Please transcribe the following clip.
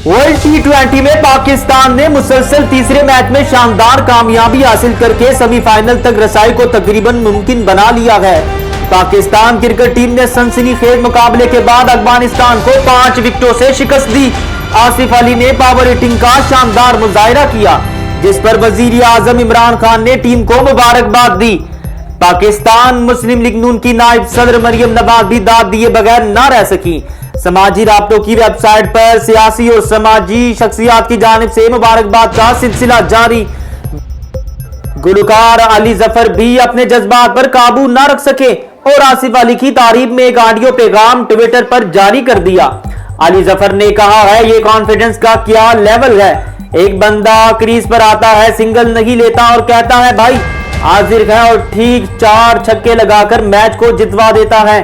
World T20 में पाकिस्तान ने मुसलसल तीसरे मैच में शानदार कामयाबी हासिल करके सेमीफाइनल तक रसाई को तकरीबन मुमकिन बना लिया है। पाकिस्तान क्रिकेट टीम ने सनसनीखेज मुकाबले के बाद अफगानिस्तान को 5 विकेटों से शिकस्त दी। आसिफ अली ने पावर हिटिंग का शानदार मुजाहिरा किया, जिस पर वजीर आजम इमरान खान ने टीम को मुबारकबाद दी। पाकिस्तान मुस्लिम लीग नून की नायब सदर मरियम नवाज भी दाद दिए बगैर न रह सकी। समाजी राब्तों की वेबसाइट पर सियासी और समाजी शख्सियात की जानिब से मुबारकबाद का सिलसिला जारी। गुलकार अली जफर भी अपने जज्बात पर काबू न रख सके और आसिफ अली की तारीफ में एक ऑडियो पैगाम ट्विटर पर जारी कर दिया। अली जफर ने कहा है, ये कॉन्फिडेंस का क्या लेवल है। एक बंदा क्रीज पर आता है, सिंगल नहीं लेता और कहता है भाई हाजिर है, और ठीक 4 छक्के लगाकर मैच को जितवा देता है।